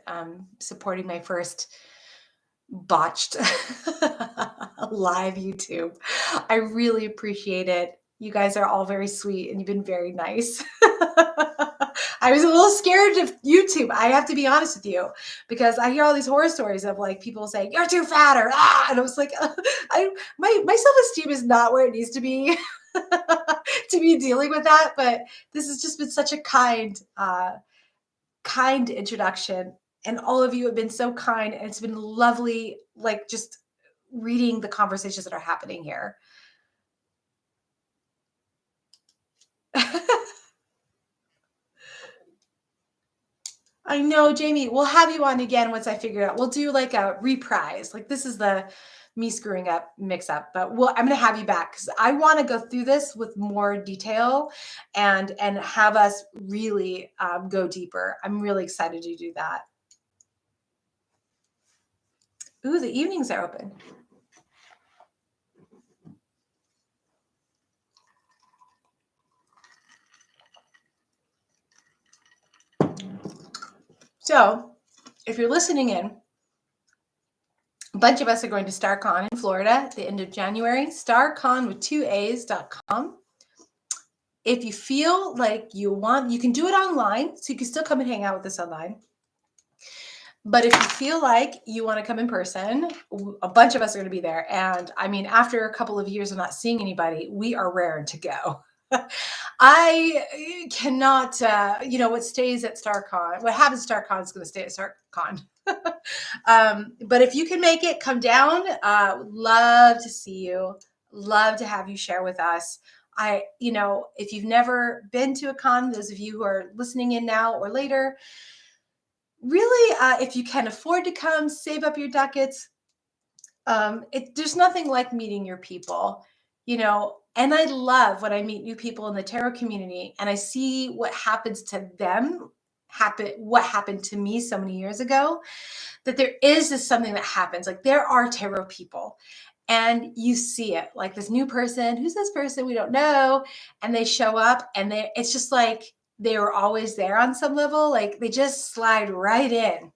supporting my first botched live YouTube. I really appreciate it. You guys are all very sweet and you've been very nice. I was a little scared of YouTube. I have to be honest with you, because I hear all these horror stories of like people saying you're too fat or and I was like, my self-esteem is not where it needs to be to be dealing with that. But this has just been such a kind introduction, and all of you have been so kind, and it's been lovely, like just reading the conversations that are happening here. I know, Jaymi, we'll have you on again once I figure it out. We'll do like a reprise. Like this is the me screwing up mix up, but I'm going to have you back because I want to go through this with more detail and have us really go deeper. I'm really excited to do that. Ooh, the evenings are open. So if you're listening in, a bunch of us are going to StarCon in Florida at the end of January. StarCon with 2A's.com. If you feel like you can do it online, so you can still come and hang out with us online. But if you feel like you want to come in person, a bunch of us are going to be there. And I mean, after a couple of years of not seeing anybody, we are raring to go. I cannot, what stays at StarCon, what happens at StarCon is going to stay at StarCon. But if you can make it, come down. Love to see you. Love to have you share with us. If you've never been to a con, those of you who are listening in now or later, really, if you can afford to come, save up your ducats. There's nothing like meeting your people, and I love when I meet new people in the tarot community and I see what happens to them, what happened to me so many years ago, that there is this something that happens. Like there are tarot people and you see it, like this new person, who's this person we don't know, and they show up and it's just like they were always there on some level. Like they just slide right in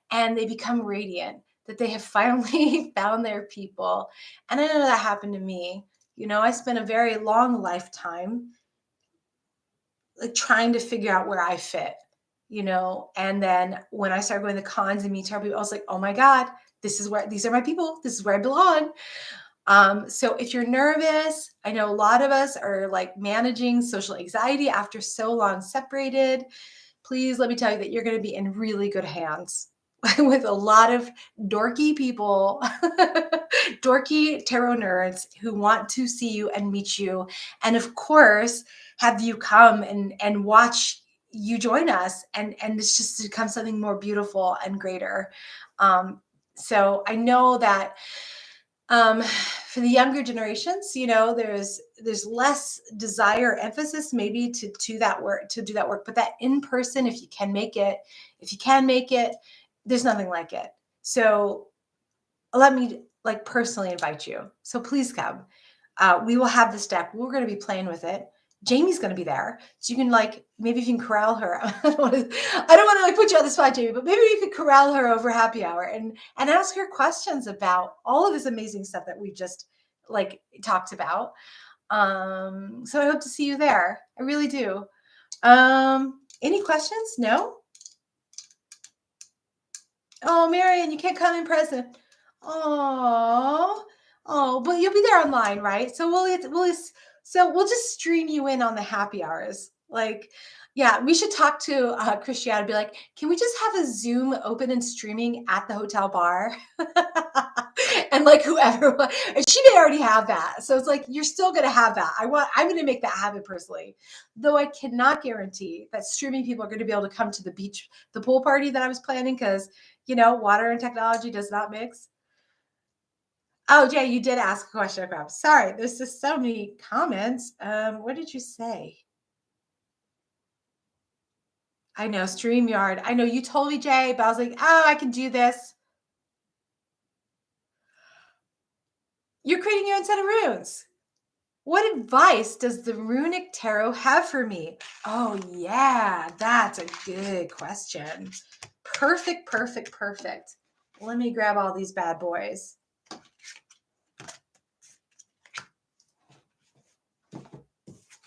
and they become radiant, that they have finally found their people. And I know that happened to me. I spent a very long lifetime like trying to figure out where I fit, and then when I started going to cons and meet people, I was like, oh my God, these are my people. This is where I belong. So if you're nervous, I know a lot of us are like managing social anxiety after so long separated. Please let me tell you that you're going to be in really good hands with a lot of dorky people, dorky tarot nerds who want to see you and meet you. And of course, have you come and watch you join us. And it's just become something more beautiful and greater. So I know that for the younger generations, there's there's less desire, emphasis maybe to do that work, but that in person, if you can make it, there's nothing like it. So let me like personally invite you. So please come. We will have this deck. We're going to be playing with it. Jaymi's going to be there. So you can like, maybe if you can corral her. I don't want to like put you on the spot, Jaymi, but maybe you could corral her over happy hour and ask her questions about all of this amazing stuff that we just like talked about. So I hope to see you there. I really do. Any questions? No? Oh, Marion, you can't come in person. Oh, but you'll be there online, right? So we'll just stream you in on the happy hours. Like, yeah, we should talk to Christiana and be like, can we just have a Zoom open and streaming at the hotel bar? And like whoever, and she may already have that. So it's like, you're still going to have that. I'm going to make that happen personally, though I cannot guarantee that streaming people are going to be able to come to the pool party that I was planning, because water and technology does not mix. Oh, Jay, you did ask a question about. Sorry, there's just so many comments. What did you say? I know, StreamYard. I know you told me, Jay, but I was like, oh, I can do this. You're creating your own set of runes. What advice does the Runic Tarot have for me? Oh, yeah, that's a good question. Perfect. Let me grab all these bad boys.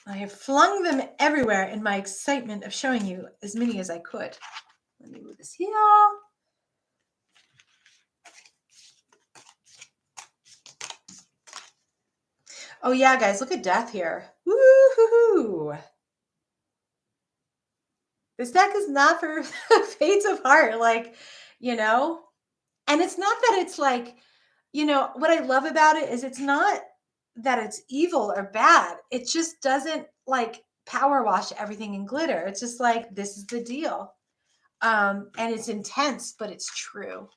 I have flung them everywhere in my excitement of showing you as many as I could. Let me move this here. Oh yeah, guys, look at death here. Woo-hoo-hoo. This deck is not for faints of heart, and it's not that it's like, what I love about it is it's not that it's evil or bad. It just doesn't like power wash everything in glitter. It's just like, this is the deal. And it's intense, but it's true.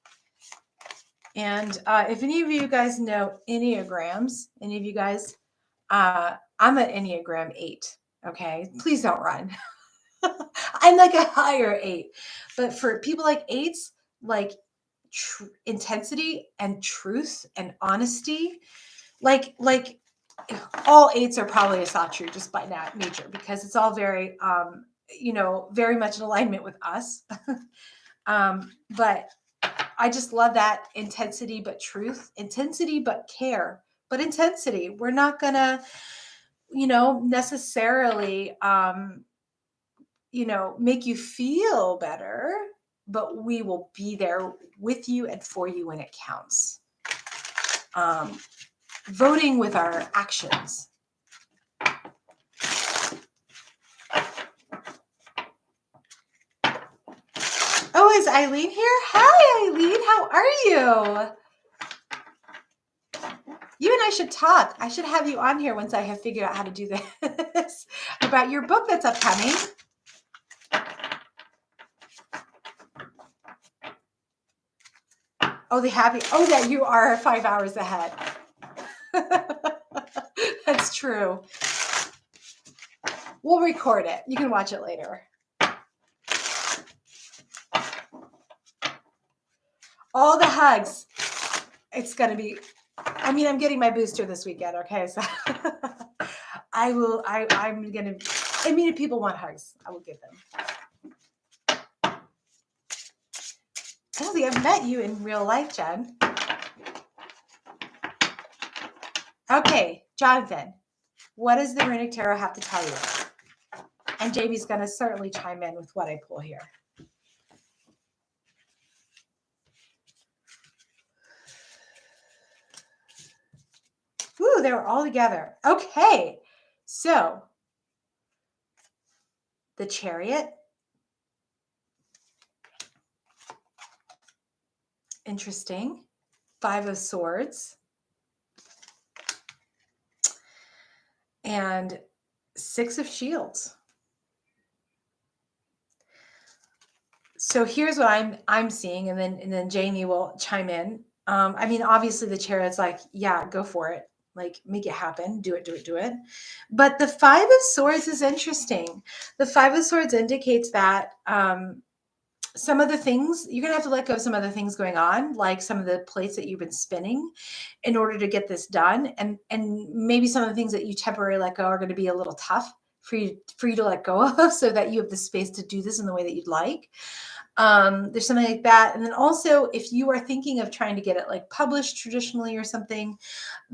And if any of you guys know Enneagrams, any of you guys, I'm an Enneagram 8. Okay, please don't run. I'm like a higher 8, but for people like 8s, like intensity and truth and honesty, like all 8s are probably a Satru just by nature, because it's all very, very much in alignment with us. But I just love that intensity, but truth, intensity, but care, but intensity. We're not gonna, necessarily, make you feel better, but we will be there with you and for you when it counts. Voting with our actions. Oh, is Eileen here? Hi, Eileen. How are you? You and I should talk. I should have you on here once I have figured out how to do this about your book that's upcoming. Oh, that you are 5 hours ahead. That's true. We'll record it. You can watch it later. All the hugs. It's going to be, I'm getting my booster this weekend. Okay. So I'm going to, if people want hugs, I will give them. I don't think I've met you in real life, Jen. Okay, Jonathan, what does the Runic Tarot have to tell you? And Jaymi's going to certainly chime in with what I pull here. Ooh, they were all together. Okay, so the Chariot. Interesting. 5 of Swords. And 6 of Shields. So here's what I'm seeing, and then Jaymi will chime in. Obviously the Chariot's like, yeah, go for it. Like, make it happen. Do it, do it, do it. But the Five of Swords is interesting. The Five of Swords indicates that some of the things, you're going to have to let go of some other things going on, like some of the plates that you've been spinning in order to get this done. And maybe some of the things that you temporarily let go are going to be a little tough for you to let go of, so that you have the space to do this in the way that you'd like. There's something like that. And then also, if you are thinking of trying to get it like published traditionally or something,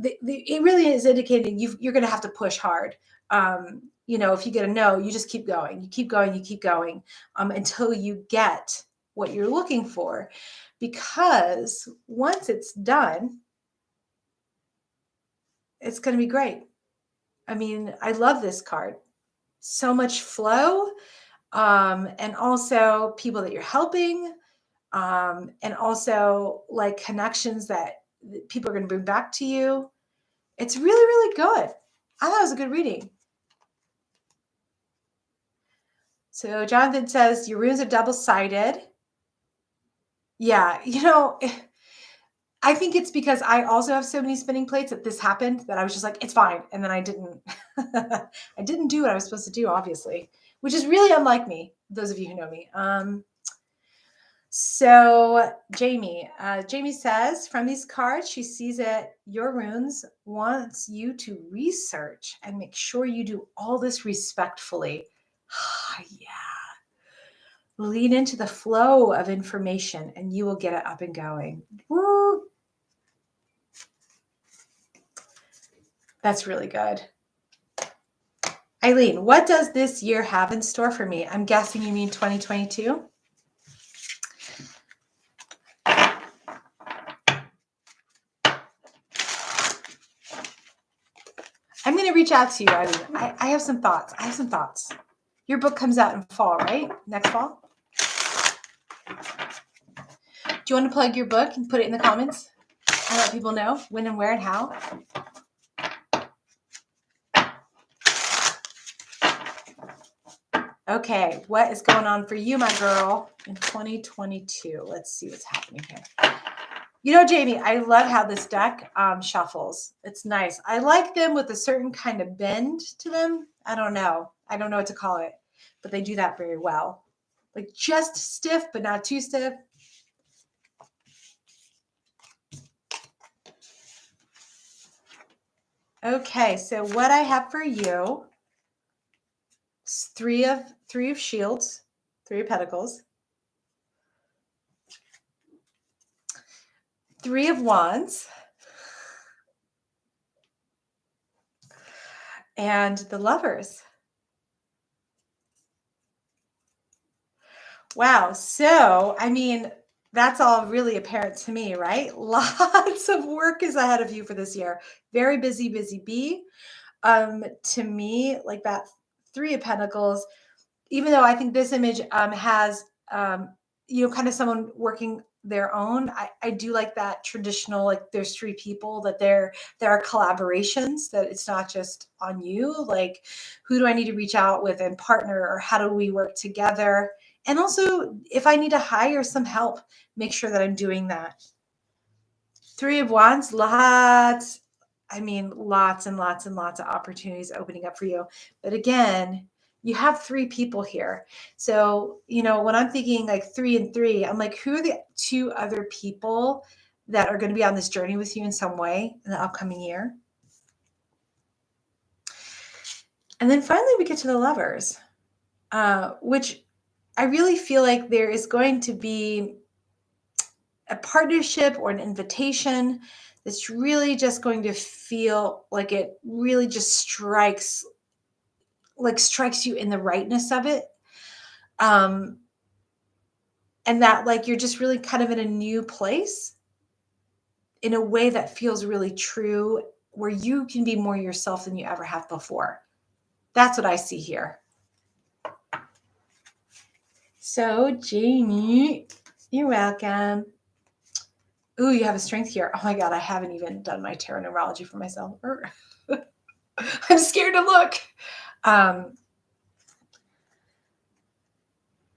it really is indicating you're going to have to push hard. If you get a no, you just keep going. You keep going. You keep going until you get what you're looking for. Because once it's done, it's going to be great. I mean, I love this card. So much flow, and also people that you're helping, and also like connections that people are going to bring back to you. It's really, really good. I thought it was a good reading. So Jonathan says, your runes are double-sided. Yeah, I think it's because I also have so many spinning plates that this happened that I was just like, it's fine. And then I didn't, I didn't do what I was supposed to do, obviously, which is really unlike me, those of you who know me. So Jaymi says, from these cards, she sees it, your runes wants you to research and make sure you do all this respectfully. Yeah. Lean into the flow of information and you will get it up and going. Woo. That's really good. Eileen, what does this year have in store for me? I'm guessing you mean 2022. I'm going to reach out to you, Eileen. I have some thoughts. Your book comes out in fall, right? Next fall? Do you want to plug your book and put it in the comments and let people know when and where and how? Okay, what is going on for you, my girl, in 2022? Let's see what's happening here. Jaymi, I love how this deck shuffles. It's nice. I like them with a certain kind of bend to them. I don't know what to call it, but they do that very well. Like just stiff, but not too stiff. Okay, so what I have for you is three of shields, 3 of pentacles, 3 of wands, and the lovers. Wow. So, I mean, that's all really apparent to me, right? Lots of work is ahead of you for this year. Very busy, busy bee. To me, like that 3 of pentacles, even though I think this image has, kind of someone working their own, I do like that traditional, like there's 3 people, that there are collaborations, that it's not just on you. Like, who do I need to reach out with and partner, or how do we work together? And also, if I need to hire some help, make sure that I'm doing that. 3 of wands, lots and lots and lots of opportunities opening up for you. But again, you have 3 people here. So, when I'm thinking like 3 and 3, I'm like, who are the 2 other people that are going to be on this journey with you in some way in the upcoming year? And then finally, we get to the lovers, which I really feel like there is going to be a partnership or an invitation that's really just going to feel like it really just strikes you in the rightness of it. And that like you're just really kind of in a new place in a way that feels really true, where you can be more yourself than you ever have before. That's what I see here. So, Jaymi, you're welcome. Ooh, you have a strength here. Oh my God, I haven't even done my tarot numerology for myself. I'm scared to look.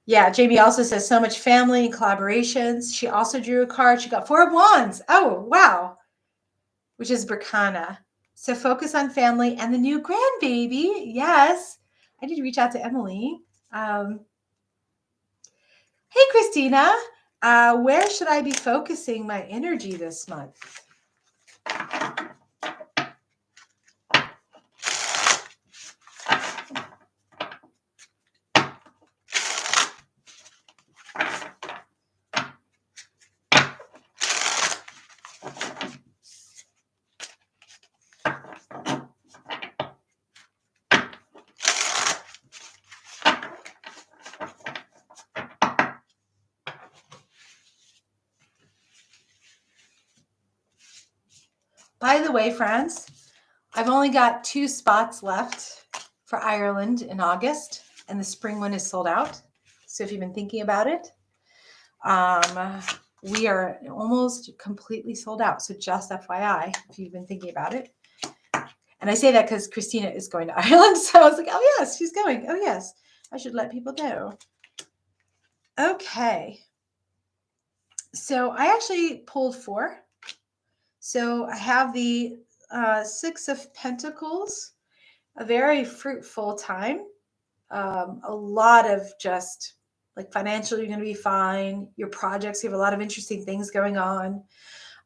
Yeah, Jaymi also says so much family and collaborations. She also drew a card. She got 4 of wands. Oh, wow. Which is Berkana. So focus on family and the new grandbaby. Yes. I need to reach out to Emily. Hey, Christina, where should I be focusing my energy this month? By the way, friends, I've only got 2 spots left for Ireland in August, and the spring one is sold out. So if you've been thinking about it, we are almost completely sold out. So just FYI, if you've been thinking about it. And I say that because Christina is going to Ireland. So I was like, oh, yes, she's going. Oh, yes, I should let people know. Okay. So I actually pulled 4. So I have the 6 of Pentacles, a very fruitful time. A lot of just like financially, you're going to be fine. Your projects, you have a lot of interesting things going on.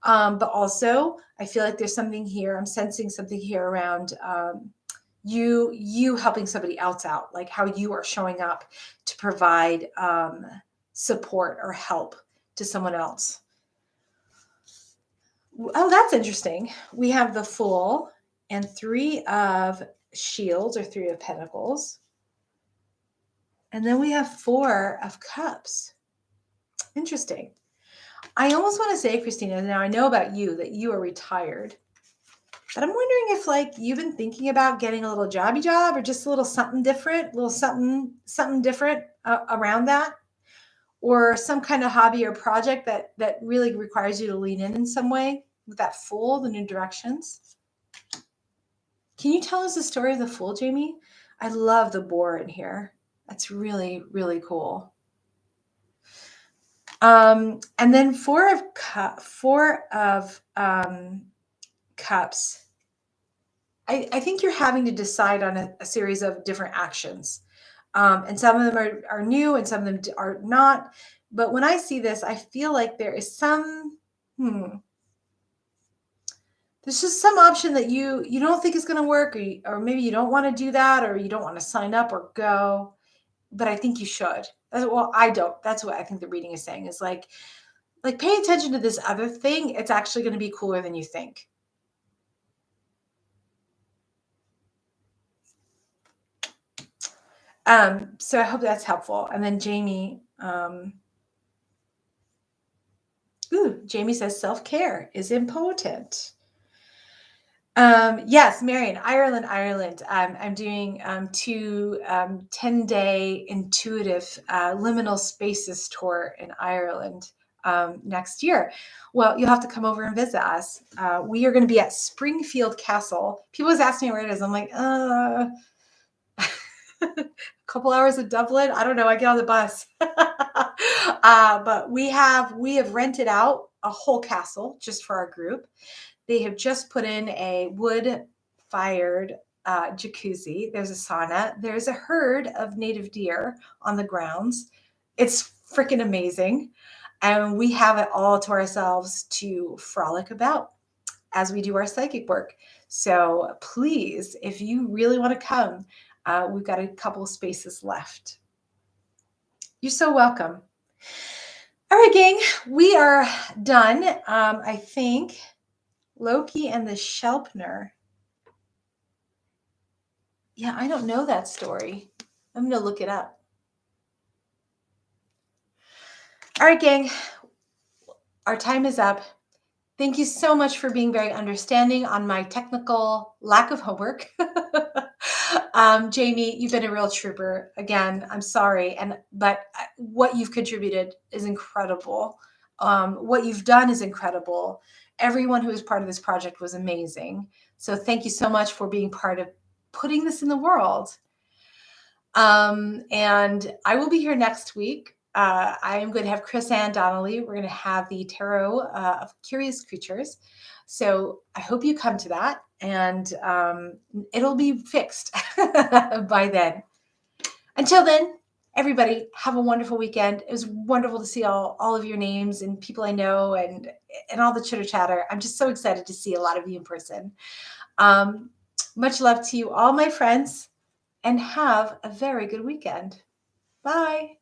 But also, I feel like there's something here. I'm sensing something here around you helping somebody else out, like how you are showing up to provide support or help to someone else. Oh, that's interesting. We have the Fool and 3 of Shields or 3 of Pentacles. And then we have 4 of Cups. Interesting. I almost want to say, Christina, now I know about you that you are retired, but I'm wondering if like you've been thinking about getting a little jobby job or just a little something different, something different around that, or some kind of hobby or project that really requires you to lean in some way with that Fool, the new directions. Can you tell us the story of the Fool, Jaymi? I love the boar in here. That's really, really cool. And then 4 of Cups. I think you're having to decide on a series of different actions. And some of them are new and some of them are not. But when I see this, I feel like there is there's just some option that you don't think is going to work, or maybe you don't want to do that, or you don't want to sign up or go. But I think you should. Well, I don't. That's what I think the reading is saying, is like pay attention to this other thing. It's actually going to be cooler than you think. So I hope that's helpful. And then Jaymi, Jaymi says self-care is important. Yes, Marion, Ireland. I'm doing 2 10-day intuitive liminal spaces tour in Ireland next year. Well, you'll have to come over and visit us. We are going to be at Springfield Castle. People always ask me where it is. I'm like, a couple hours of Dublin. I don't know. I get on the bus. But we have rented out a whole castle just for our group. They have just put in a wood-fired jacuzzi. There's a sauna. There's a herd of native deer on the grounds. It's freaking amazing. And we have it all to ourselves to frolic about as we do our psychic work. So please, if you really want to come, we've got a couple of spaces left. You're so welcome. All right, gang, we are done. I think Loki and the Shelpner. Yeah, I don't know that story. I'm going to look it up. All right, gang, our time is up. Thank you so much for being very understanding on my technical lack of homework. Jaymi, you've been a real trooper. Again, I'm sorry. But what you've contributed is incredible. What you've done is incredible. Everyone who was part of this project was amazing. So thank you so much for being part of putting this in the world. And I will be here next week. I am going to have Chris Ann Donnelly. We're going to have the Tarot of Curious Creatures. So I hope you come to that. and it'll be fixed by then. Until then, everybody have a wonderful weekend. It was wonderful to see all of your names and people I know and all the chitter chatter. I'm just so excited to see a lot of you in person. Much love to you all, my friends, and have a very good weekend. Bye.